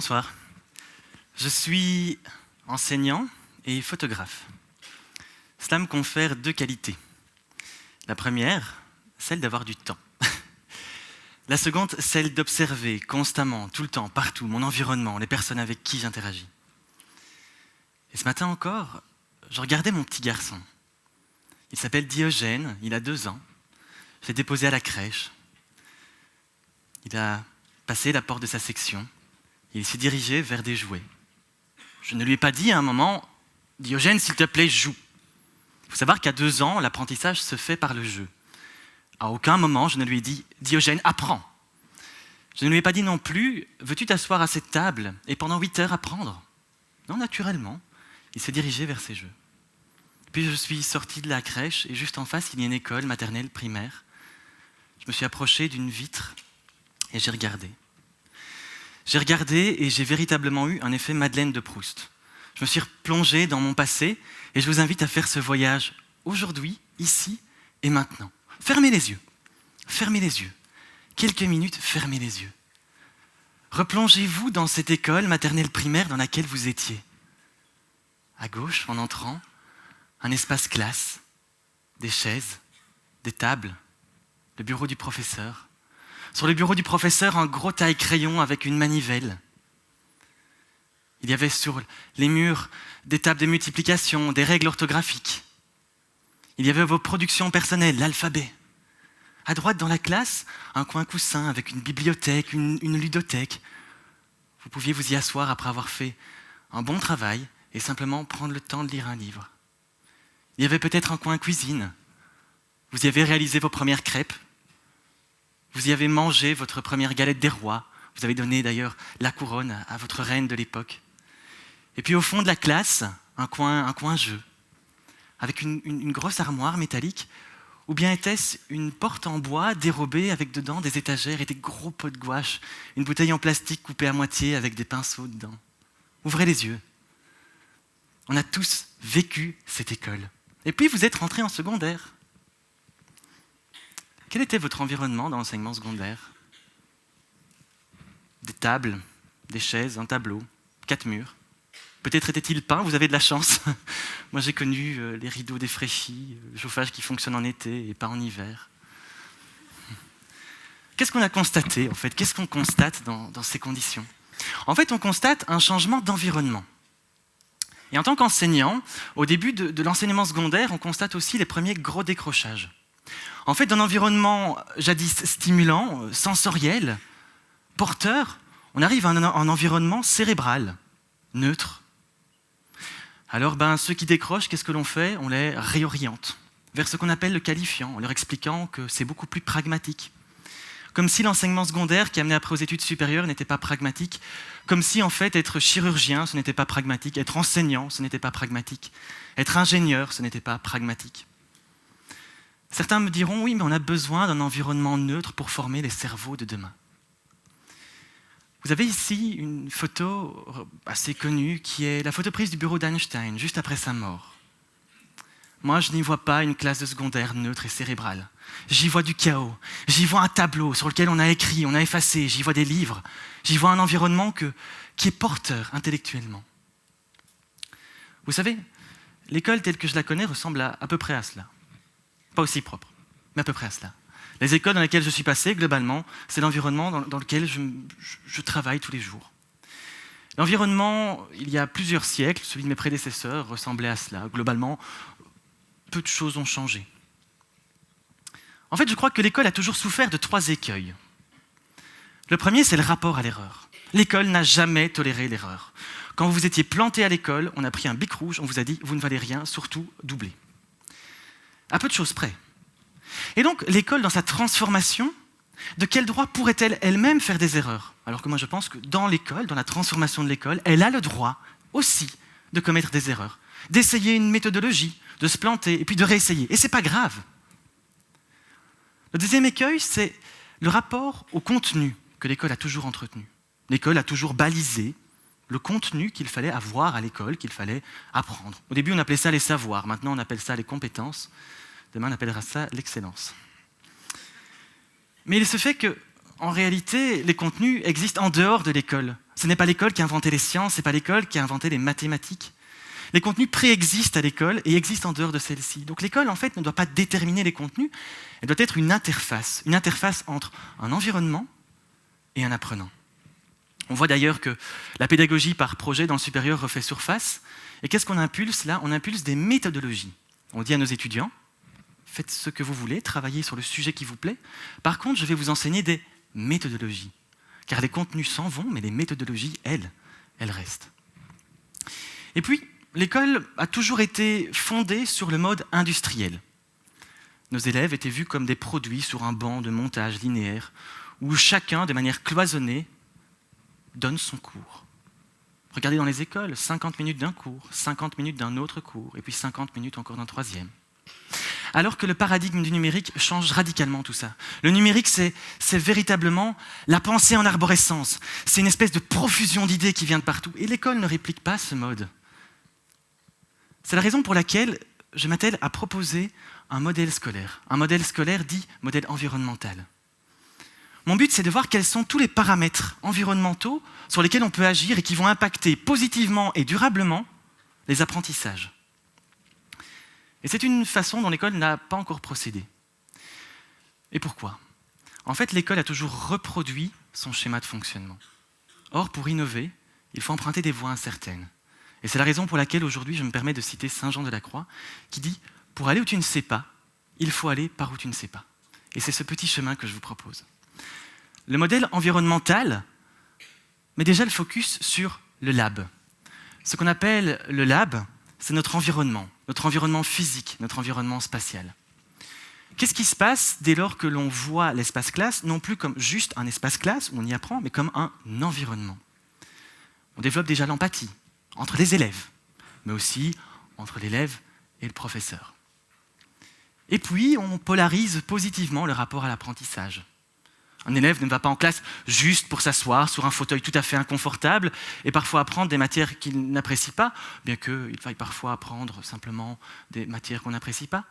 Bonsoir. Je suis enseignant et photographe. Cela me confère deux qualités. La première, celle d'avoir du temps. La seconde, celle d'observer constamment, tout le temps, partout, mon environnement, les personnes avec qui j'interagis. Et ce matin encore, je regardais mon petit garçon. Il s'appelle Diogène, il a 2 ans. Je l'ai déposé à la crèche. Il a passé la porte de sa section. Il s'est dirigé vers des jouets. Je ne lui ai pas dit à un moment « Diogène, s'il te plaît, joue ». Il faut savoir qu'à 2 ans, l'apprentissage se fait par le jeu. À aucun moment, je ne lui ai dit « Diogène, apprends ». Je ne lui ai pas dit non plus « Veux-tu t'asseoir à cette table et pendant 8 heures apprendre ?» Non, naturellement, il s'est dirigé vers ses jeux. Puis je suis sorti de la crèche et juste en face, il y a une école maternelle, primaire. Je me suis approché d'une vitre et j'ai regardé. J'ai regardé et j'ai véritablement eu un effet Madeleine de Proust. Je me suis replongé dans mon passé et je vous invite à faire ce voyage aujourd'hui, ici et maintenant. Fermez les yeux. Fermez les yeux. Quelques minutes, fermez les yeux. Replongez-vous dans cette école maternelle primaire dans laquelle vous étiez. À gauche, en entrant, un espace classe, des chaises, des tables, le bureau du professeur. Sur le bureau du professeur, un gros taille-crayon avec une manivelle. Il y avait sur les murs des tables de multiplication, des règles orthographiques. Il y avait vos productions personnelles, l'alphabet. À droite, dans la classe, un coin coussin avec une bibliothèque, une ludothèque. Vous pouviez vous y asseoir après avoir fait un bon travail et simplement prendre le temps de lire un livre. Il y avait peut-être un coin cuisine. Vous y avez réalisé vos premières crêpes. Vous y avez mangé votre première galette des rois. Vous avez donné d'ailleurs la couronne à votre reine de l'époque. Et puis au fond de la classe, un coin jeu, avec une grosse armoire métallique, ou bien était-ce une porte en bois dérobée avec dedans des étagères et des gros pots de gouache, une bouteille en plastique coupée à moitié avec des pinceaux dedans. Ouvrez les yeux. On a tous vécu cette école. Et puis vous êtes rentrés en secondaire. Quel était votre environnement dans l'enseignement secondaire ? Des tables, des chaises, un tableau, 4 murs. Peut-être était-il peint, vous avez de la chance. Moi j'ai connu les rideaux défraîchis, le chauffage qui fonctionne en été et pas en hiver. Qu'est-ce qu'on a constaté en fait ? Qu'est-ce qu'on constate dans ces conditions ? En fait, on constate un changement d'environnement. Et en tant qu'enseignant, au début de l'enseignement secondaire, on constate aussi les premiers gros décrochages. En fait, dans un environnement jadis stimulant, sensoriel, porteur, on arrive à un environnement cérébral, neutre. Alors, ceux qui décrochent, qu'est-ce que l'on fait ? On les réoriente vers ce qu'on appelle le qualifiant, en leur expliquant que c'est beaucoup plus pragmatique. Comme si l'enseignement secondaire qui amenait après aux études supérieures n'était pas pragmatique. Comme si, en fait, être chirurgien, ce n'était pas pragmatique. Être enseignant, ce n'était pas pragmatique. Être ingénieur, ce n'était pas pragmatique. Certains me diront, oui, mais on a besoin d'un environnement neutre pour former les cerveaux de demain. Vous avez ici une photo assez connue qui est la photo prise du bureau d'Einstein, juste après sa mort. Moi, je n'y vois pas une classe de secondaire neutre et cérébrale. J'y vois du chaos. J'y vois un tableau sur lequel on a écrit, on a effacé. J'y vois des livres. J'y vois un environnement qui est porteur intellectuellement. Vous savez, l'école telle que je la connais ressemble à peu près à cela. Pas aussi propre, mais à peu près à cela. Les écoles dans lesquelles je suis passé, globalement, c'est l'environnement dans lequel je travaille tous les jours. L'environnement, il y a plusieurs siècles, celui de mes prédécesseurs, ressemblait à cela. Globalement, peu de choses ont changé. En fait, je crois que l'école a toujours souffert de 3 écueils. Le premier, c'est le rapport à l'erreur. L'école n'a jamais toléré l'erreur. Quand vous étiez planté à l'école, on a pris un bic rouge, on vous a dit « vous ne valez rien, surtout doublez ». À peu de choses près. Et donc, l'école, dans sa transformation, de quel droit pourrait-elle elle-même faire des erreurs ? Alors que moi, je pense que dans l'école, dans la transformation de l'école, elle a le droit aussi de commettre des erreurs, d'essayer une méthodologie, de se planter et puis de réessayer. Et c'est pas grave. Le deuxième écueil, c'est le rapport au contenu que l'école a toujours entretenu. L'école a toujours balisé le contenu qu'il fallait avoir à l'école, qu'il fallait apprendre. Au début, on appelait ça les savoirs. Maintenant, on appelle ça les compétences. Demain, on appellera ça l'excellence. Mais il se fait que, en réalité, les contenus existent en dehors de l'école. Ce n'est pas l'école qui a inventé les sciences, ce n'est pas l'école qui a inventé les mathématiques. Les contenus préexistent à l'école et existent en dehors de celle-ci. Donc l'école, en fait, ne doit pas déterminer les contenus, elle doit être une interface entre un environnement et un apprenant. On voit d'ailleurs que la pédagogie par projet dans le supérieur refait surface. Et qu'est-ce qu'on impulse là? On impulse des méthodologies. On dit à nos étudiants, faites ce que vous voulez, travaillez sur le sujet qui vous plaît. Par contre, je vais vous enseigner des méthodologies. Car les contenus s'en vont, mais les méthodologies, elles restent. Et puis, l'école a toujours été fondée sur le mode industriel. Nos élèves étaient vus comme des produits sur un banc de montage linéaire, où chacun, de manière cloisonnée, donne son cours. Regardez dans les écoles, 50 minutes d'un cours, 50 minutes d'un autre cours, et puis 50 minutes encore d'un troisième. Alors que le paradigme du numérique change radicalement tout ça. Le numérique, c'est véritablement la pensée en arborescence. C'est une espèce de profusion d'idées qui vient de partout. Et l'école ne réplique pas ce mode. C'est la raison pour laquelle je m'attelle à proposer un modèle scolaire dit modèle environnemental. Mon but, c'est de voir quels sont tous les paramètres environnementaux sur lesquels on peut agir et qui vont impacter positivement et durablement les apprentissages. Et c'est une façon dont l'école n'a pas encore procédé. Et pourquoi? En fait, l'école a toujours reproduit son schéma de fonctionnement. Or, pour innover, il faut emprunter des voies incertaines. Et c'est la raison pour laquelle aujourd'hui je me permets de citer Saint Jean de la Croix, qui dit « Pour aller où tu ne sais pas, il faut aller par où tu ne sais pas ». Et c'est ce petit chemin que je vous propose. Le modèle environnemental met déjà le focus sur le lab. Ce qu'on appelle le lab, c'est notre environnement physique, notre environnement spatial. Qu'est-ce qui se passe dès lors que l'on voit l'espace classe, non plus comme juste un espace classe où on y apprend, mais comme un environnement? On développe déjà l'empathie entre les élèves, mais aussi entre l'élève et le professeur. Et puis, on polarise positivement le rapport à l'apprentissage. Un élève ne va pas en classe juste pour s'asseoir sur un fauteuil tout à fait inconfortable et parfois apprendre des matières qu'il n'apprécie pas, bien qu'il faille parfois apprendre simplement des matières qu'on n'apprécie pas.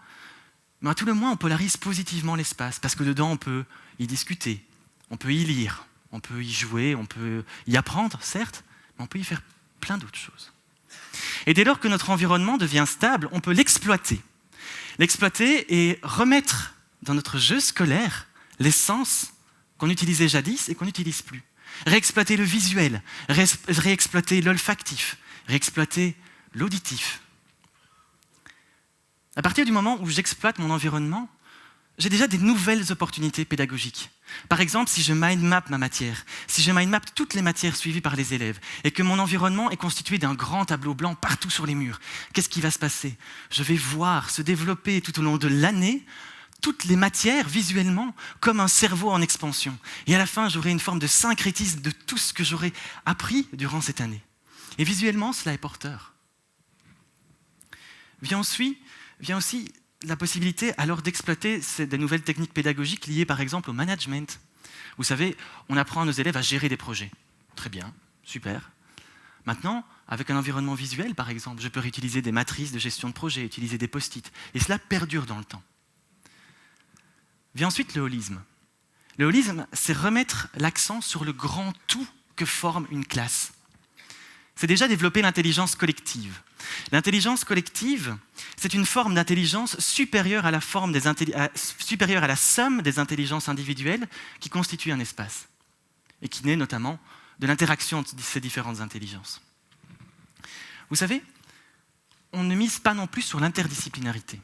Mais à tout le moins, on polarise positivement l'espace, parce que dedans, on peut y discuter, on peut y lire, on peut y jouer, on peut y apprendre, certes, mais on peut y faire plein d'autres choses. Et dès lors que notre environnement devient stable, on peut l'exploiter. L'exploiter et remettre dans notre jeu scolaire l'essence qu'on utilisait jadis et qu'on n'utilise plus. Réexploiter le visuel, réexploiter l'olfactif, réexploiter l'auditif. À partir du moment où j'exploite mon environnement, j'ai déjà des nouvelles opportunités pédagogiques. Par exemple, si je mind map ma matière, si je mind map toutes les matières suivies par les élèves et que mon environnement est constitué d'un grand tableau blanc partout sur les murs, qu'est-ce qui va se passer? Je vais voir se développer tout au long de l'année toutes les matières visuellement comme un cerveau en expansion. Et à la fin, j'aurai une forme de syncrétisme de tout ce que j'aurai appris durant cette année. Et visuellement, cela est porteur. Vient aussi la possibilité alors d'exploiter des nouvelles techniques pédagogiques liées par exemple au management. Vous savez, on apprend à nos élèves à gérer des projets. Très bien, super. Maintenant, avec un environnement visuel par exemple, je peux réutiliser des matrices de gestion de projet, utiliser des post-it, et cela perdure dans le temps. Vient ensuite le holisme. Le holisme, c'est remettre l'accent sur le grand tout que forme une classe. C'est déjà développer l'intelligence collective. L'intelligence collective, c'est une forme d'intelligence supérieure à la somme des intelligences individuelles qui constituent un espace et qui naît notamment de l'interaction de ces différentes intelligences. Vous savez, on ne mise pas non plus sur l'interdisciplinarité.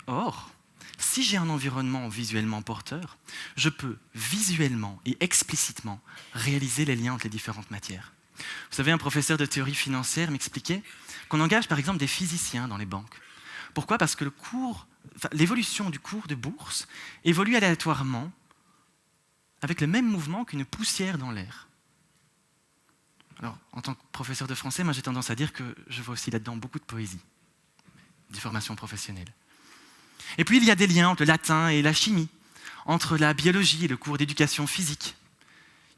Or, si j'ai un environnement visuellement porteur, je peux visuellement et explicitement réaliser les liens entre les différentes matières. Vous savez, un professeur de théorie financière m'expliquait qu'on engage par exemple des physiciens dans les banques. Pourquoi? Parce que l'évolution du cours de bourse évolue aléatoirement avec le même mouvement qu'une poussière dans l'air. Alors, en tant que professeur de français, moi j'ai tendance à dire que je vois aussi là-dedans beaucoup de poésie, des formations professionnelles. Et puis il y a des liens entre le latin et la chimie, entre la biologie et le cours d'éducation physique.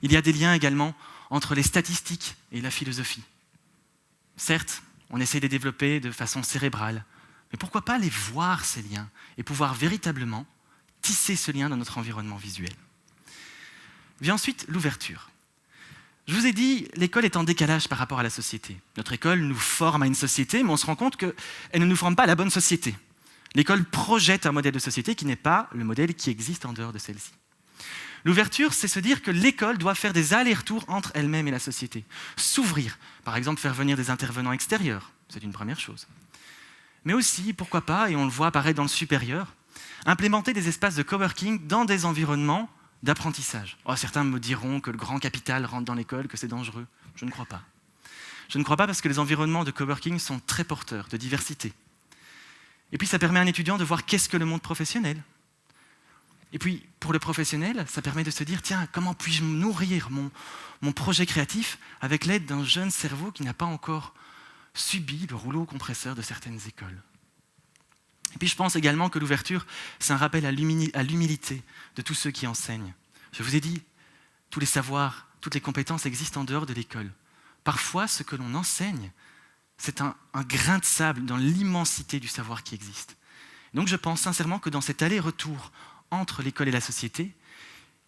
Il y a des liens également entre les statistiques et la philosophie. Certes, on essaie de les développer de façon cérébrale, mais pourquoi pas les voir ces liens et pouvoir véritablement tisser ce lien dans notre environnement visuel. Vient ensuite l'ouverture. Je vous ai dit, l'école est en décalage par rapport à la société. Notre école nous forme à une société, mais on se rend compte qu'elle ne nous forme pas à la bonne société. L'école projette un modèle de société qui n'est pas le modèle qui existe en dehors de celle-ci. L'ouverture, c'est se dire que l'école doit faire des allers-retours entre elle-même et la société. S'ouvrir, par exemple faire venir des intervenants extérieurs, c'est une première chose. Mais aussi, pourquoi pas, et on le voit apparaître dans le supérieur, implémenter des espaces de coworking dans des environnements d'apprentissage. Oh, certains me diront que le grand capital rentre dans l'école, que c'est dangereux. Je ne crois pas. Je ne crois pas parce que les environnements de coworking sont très porteurs de diversité. Et puis ça permet à un étudiant de voir qu'est-ce que le monde professionnel. Et puis pour le professionnel, ça permet de se dire, tiens, comment puis-je nourrir mon projet créatif avec l'aide d'un jeune cerveau qui n'a pas encore subi le rouleau compresseur de certaines écoles. Et puis je pense également que l'ouverture, c'est un rappel à l'humilité de tous ceux qui enseignent. Je vous ai dit, tous les savoirs, toutes les compétences existent en dehors de l'école. Parfois, ce que l'on enseigne, c'est un grain de sable dans l'immensité du savoir qui existe. Donc je pense sincèrement que dans cet aller-retour entre l'école et la société,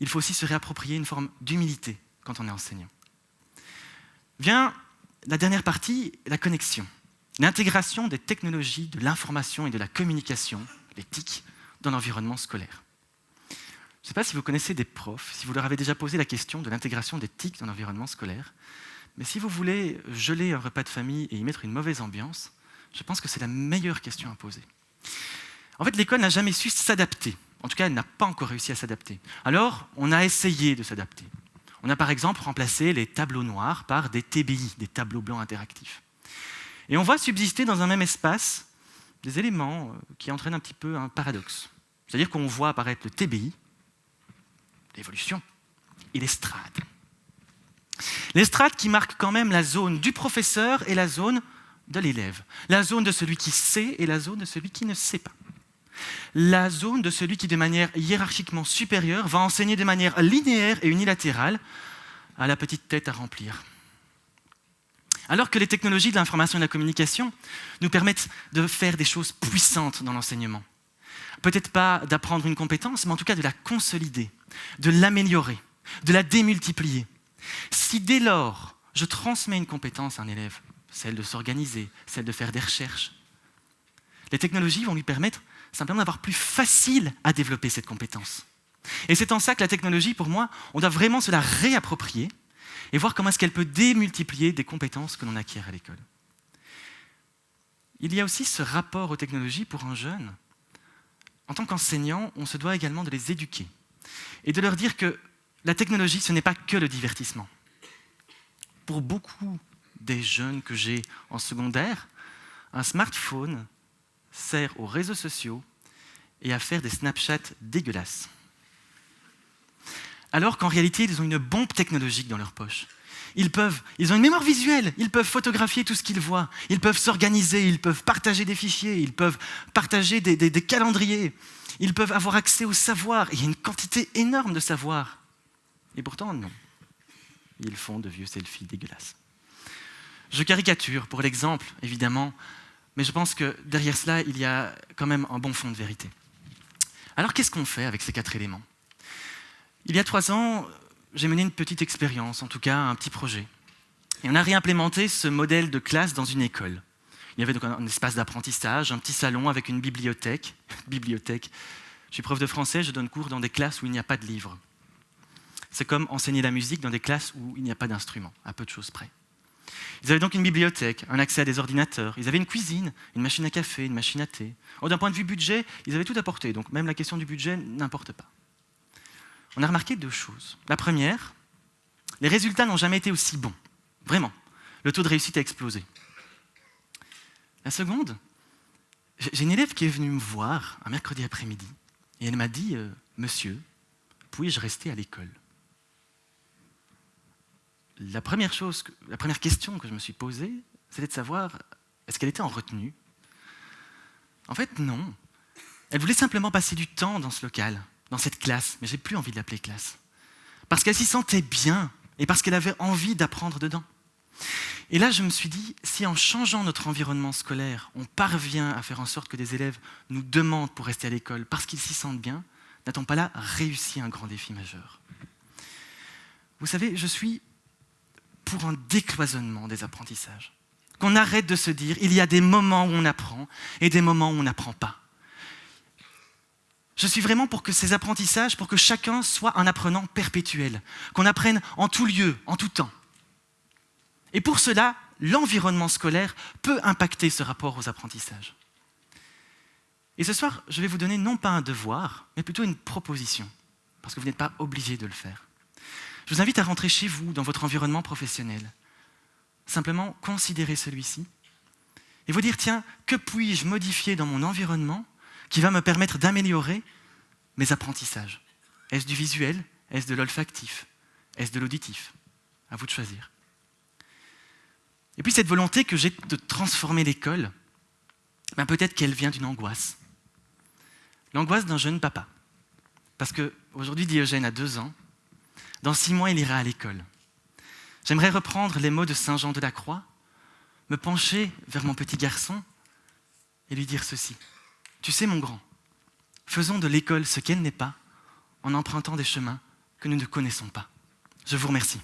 il faut aussi se réapproprier une forme d'humilité quand on est enseignant. Vient la dernière partie, la connexion. L'intégration des technologies de l'information et de la communication, les TIC, dans l'environnement scolaire. Je ne sais pas si vous connaissez des profs, si vous leur avez déjà posé la question de l'intégration des TIC dans l'environnement scolaire, mais si vous voulez geler un repas de famille et y mettre une mauvaise ambiance, je pense que c'est la meilleure question à poser. En fait, l'école n'a jamais su s'adapter. En tout cas, elle n'a pas encore réussi à s'adapter. Alors, on a essayé de s'adapter. On a par exemple remplacé les tableaux noirs par des TBI, des tableaux blancs interactifs. Et on voit subsister dans un même espace des éléments qui entraînent un petit peu un paradoxe. C'est-à-dire qu'on voit apparaître le TBI, l'évolution, et l'estrade. L'estrade qui marque quand même la zone du professeur et la zone de l'élève. La zone de celui qui sait et la zone de celui qui ne sait pas. La zone de celui qui, de manière hiérarchiquement supérieure, va enseigner de manière linéaire et unilatérale à la petite tête à remplir. Alors que les technologies de l'information et de la communication nous permettent de faire des choses puissantes dans l'enseignement. Peut-être pas d'apprendre une compétence, mais en tout cas de la consolider, de l'améliorer, de la démultiplier. Si dès lors, je transmets une compétence à un élève, celle de s'organiser, celle de faire des recherches, les technologies vont lui permettre simplement d'avoir plus facile à développer cette compétence. Et c'est en ça que la technologie, pour moi, on doit vraiment se la réapproprier et voir comment est-ce qu'elle peut démultiplier des compétences que l'on acquiert à l'école. Il y a aussi ce rapport aux technologies pour un jeune. En tant qu'enseignant, on se doit également de les éduquer et de leur dire que la technologie, ce n'est pas que le divertissement. Pour beaucoup des jeunes que j'ai en secondaire, un smartphone sert aux réseaux sociaux et à faire des Snapchats dégueulasses. Alors qu'en réalité, ils ont une bombe technologique dans leur poche. Ils ont une mémoire visuelle, ils peuvent photographier tout ce qu'ils voient, ils peuvent s'organiser, ils peuvent partager des fichiers, ils peuvent partager des calendriers, ils peuvent avoir accès au savoir. Il y a une quantité énorme de savoir. Et pourtant, non. Ils font de vieux selfies dégueulasses. Je caricature pour l'exemple, évidemment, mais je pense que derrière cela, il y a quand même un bon fond de vérité. Alors, qu'est-ce qu'on fait avec ces 4 éléments ? Il y a 3 ans, j'ai mené une petite expérience, en tout cas un petit projet. Et on a réimplémenté ce modèle de classe dans une école. Il y avait donc un espace d'apprentissage, un petit salon avec une bibliothèque. Bibliothèque. Je suis prof de français, je donne cours dans des classes où il n'y a pas de livres. C'est comme enseigner la musique dans des classes où il n'y a pas d'instruments, à peu de choses près. Ils avaient donc une bibliothèque, un accès à des ordinateurs, ils avaient une cuisine, une machine à café, une machine à thé. D'un point de vue budget, ils avaient tout apporté, donc même la question du budget n'importe pas. On a remarqué 2 choses. La première, les résultats n'ont jamais été aussi bons. Vraiment. Le taux de réussite a explosé. La seconde, j'ai une élève qui est venue me voir un mercredi après-midi et elle m'a dit « Monsieur, puis-je rester à l'école ?» La première question que je me suis posée, c'était de savoir est-ce qu'elle était en retenue. En fait, non. Elle voulait simplement passer du temps dans ce local, dans cette classe, mais j'ai plus envie de l'appeler classe. Parce qu'elle s'y sentait bien et parce qu'elle avait envie d'apprendre dedans. Et là, je me suis dit, si en changeant notre environnement scolaire, on parvient à faire en sorte que des élèves nous demandent pour rester à l'école parce qu'ils s'y sentent bien, n'a-t-on pas là réussi un grand défi majeur ? Vous savez, je suis pour un décloisonnement des apprentissages. Qu'on arrête de se dire, il y a des moments où on apprend et des moments où on n'apprend pas. Je suis vraiment pour que ces apprentissages, pour que chacun soit un apprenant perpétuel, qu'on apprenne en tout lieu, en tout temps. Et pour cela, l'environnement scolaire peut impacter ce rapport aux apprentissages. Et ce soir, je vais vous donner non pas un devoir, mais plutôt une proposition, parce que vous n'êtes pas obligé de le faire. Je vous invite à rentrer chez vous, dans votre environnement professionnel. Simplement considérer celui-ci et vous dire, tiens, que puis-je modifier dans mon environnement qui va me permettre d'améliorer mes apprentissages? Est-ce du visuel? Est-ce de l'olfactif? Est-ce de l'auditif? À vous de choisir. Et puis cette volonté que j'ai de transformer l'école, peut-être qu'elle vient d'une angoisse. L'angoisse d'un jeune papa. Parce qu'aujourd'hui, Diogène a 2 ans. Dans 6 mois, il ira à l'école. J'aimerais reprendre les mots de Saint Jean de la Croix, me pencher vers mon petit garçon et lui dire ceci. Tu sais, mon grand, faisons de l'école ce qu'elle n'est pas en empruntant des chemins que nous ne connaissons pas. Je vous remercie.